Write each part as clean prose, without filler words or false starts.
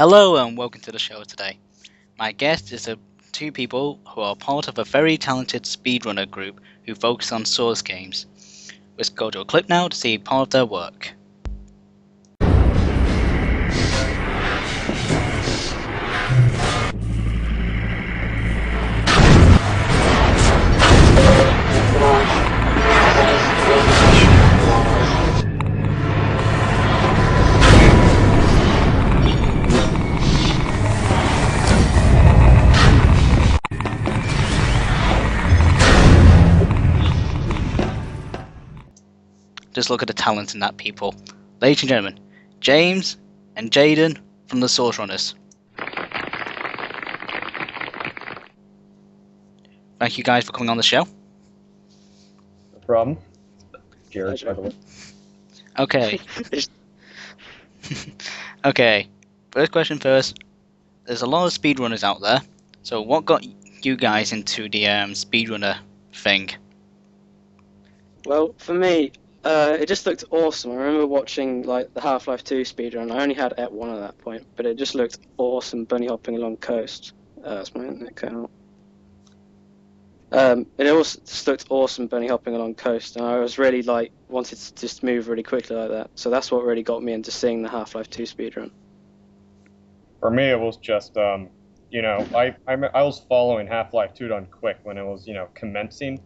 Hello and welcome to the show today. My guest is two people who are part of a very talented speedrunner group who focus on Souls games. Let's go to a clip now to see part of their work. Just look at the talent in that people. Ladies and gentlemen, James and Jaden from the Source Runners. Thank you guys for coming on the show. No problem. Jared, by the way. Okay. Okay. First question first. There's a lot of speedrunners out there. So what got you guys into the speedrunner thing? Well, for me, it just looked awesome. I remember watching like the Half-Life 2 speedrun. I only had Ep 1 at that point, but it just looked awesome bunny hopping along coast. That's my internet cut out. It also just looked awesome bunny hopping along coast, and I was really wanted to just move really quickly like that. So that's what really got me into seeing the Half-Life 2 speedrun. For me, it was just, I was following Half-Life 2 done quick when it was, commencing.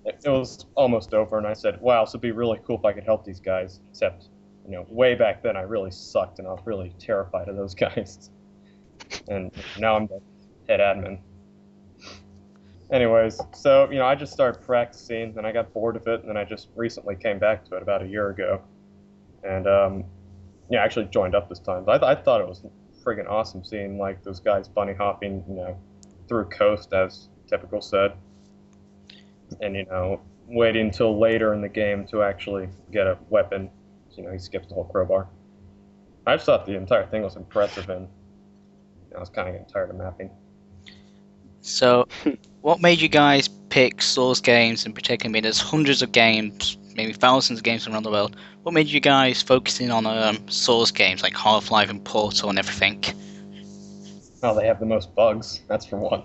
It was almost over, and I said, wow, this would be really cool if I could help these guys. Except, way back then I really sucked, and I was really terrified of those guys. And now I'm the head admin. Anyways, so, I just started practicing, and I got bored of it, and then I just recently came back to it about a year ago. And, I actually joined up this time. But I thought it was friggin' awesome seeing, those guys bunny hopping, through coast, as typical said. And, waiting until later in the game to actually get a weapon. So, he skips the whole crowbar. I just thought the entire thing was impressive, and I was kind of getting tired of mapping. So, what made you guys pick Souls games in particular? I mean, there's hundreds of games, maybe thousands of games around the world. What made you guys focusing on Souls games like Half-Life and Portal and everything? Well, they have the most bugs, that's for one.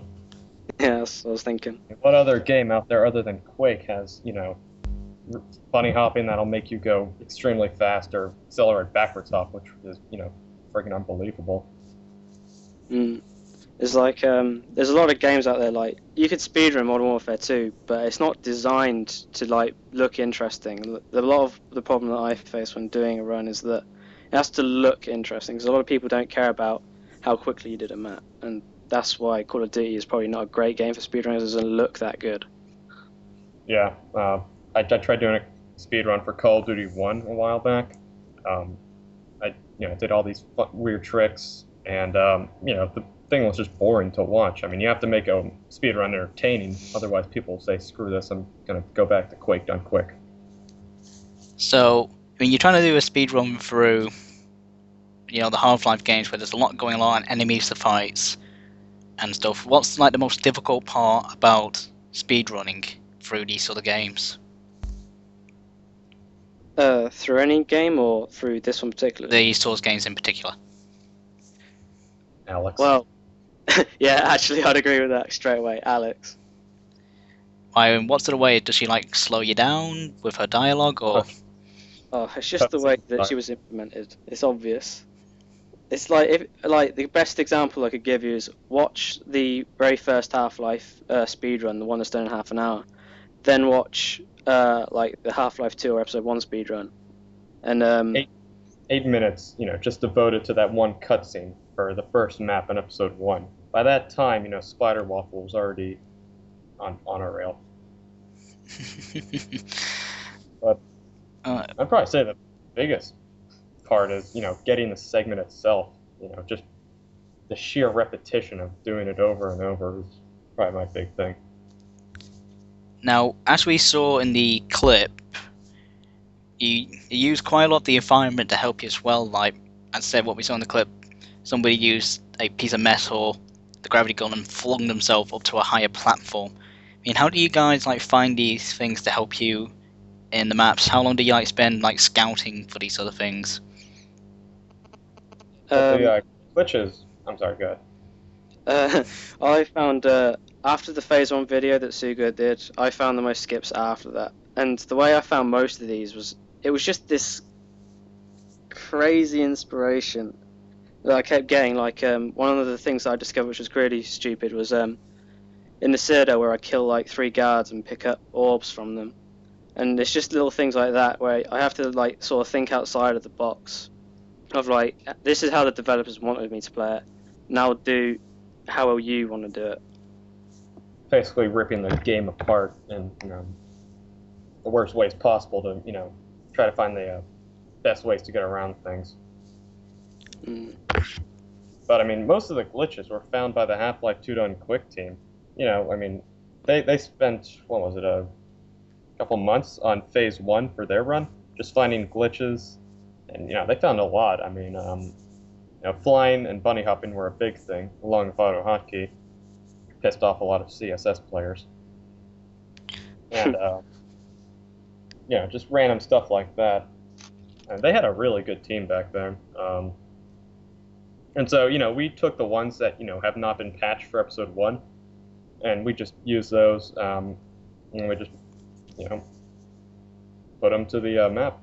Yeah, that's what I was thinking. What other game out there other than Quake has, bunny hopping that'll make you go extremely fast or accelerate backwards hop, which is, freaking unbelievable. There's there's a lot of games out there, you could speedrun Modern Warfare 2, but it's not designed to, look interesting. A lot of the problem that I face when doing a run is that it has to look interesting, because a lot of people don't care about how quickly you did a map, and that's why Call of Duty is probably not a great game for speedrunners. It doesn't look that good. Yeah, I tried doing a speedrun for Call of Duty 1 a while back. I did all these weird tricks, and the thing was just boring to watch. I mean, you have to make a speedrun entertaining, otherwise people will say, screw this, I'm gonna go back to Quake done quick. So, I mean, you're trying to do a speedrun through, the Half-Life games where there's a lot going on, enemies to fight and stuff. What's the most difficult part about speedrunning through these sort of games? Through any game or through this one particularly? The Souls games in particular. Alex. Well, yeah, actually, I'd agree with that straight away, Alex. What sort of way does she slow you down with her dialogue, or? Oh, it's just the way that she was implemented. It's obvious. It's the best example I could give you is watch the very first Half-Life speedrun, the one that's done in half an hour, then watch the Half-Life 2 or Episode 1 speedrun, and 8 minutes, just devoted to that one cutscene for the first map in Episode 1. By that time, Spider Waffle was already on a rail. But I'd probably say the biggest part is, getting the segment itself. Just the sheer repetition of doing it over and over is probably my big thing. Now, as we saw in the clip, you use quite a lot of the environment to help you as well. Like I said, what we saw in the clip, somebody used a piece of metal, the gravity gun, and flung themselves up to a higher platform. I mean, how do you guys find these things to help you in the maps? How long do you spend scouting for these sort of things? Yeah, glitches. I'm sorry, go ahead. I found after the Phase 1 video that Suga did, I found the most skips after that. And the way I found most of these was, it was just this crazy inspiration that I kept getting. Like, one of the things that I discovered which was really stupid was in the Citadel where I kill like 3 guards and pick up orbs from them. And it's just little things like that where I have to like sort of think outside of the box of like, this is how the developers wanted me to play it. Now do how you want to do it. Basically ripping the game apart in the worst ways possible to try to find the best ways to get around things. But I mean, most of the glitches were found by the Half-Life 2 Done Quick team. I mean, they spent, what was it, a couple months on Phase 1 for their run, just finding glitches, and they found a lot. I mean, flying and bunny hopping were a big thing, along with auto hotkey. Pissed off a lot of CSS players. And, just random stuff like that. And they had a really good team back then. And so, we took the ones that, have not been patched for Episode 1, and we just used those, and we just, put them to the map.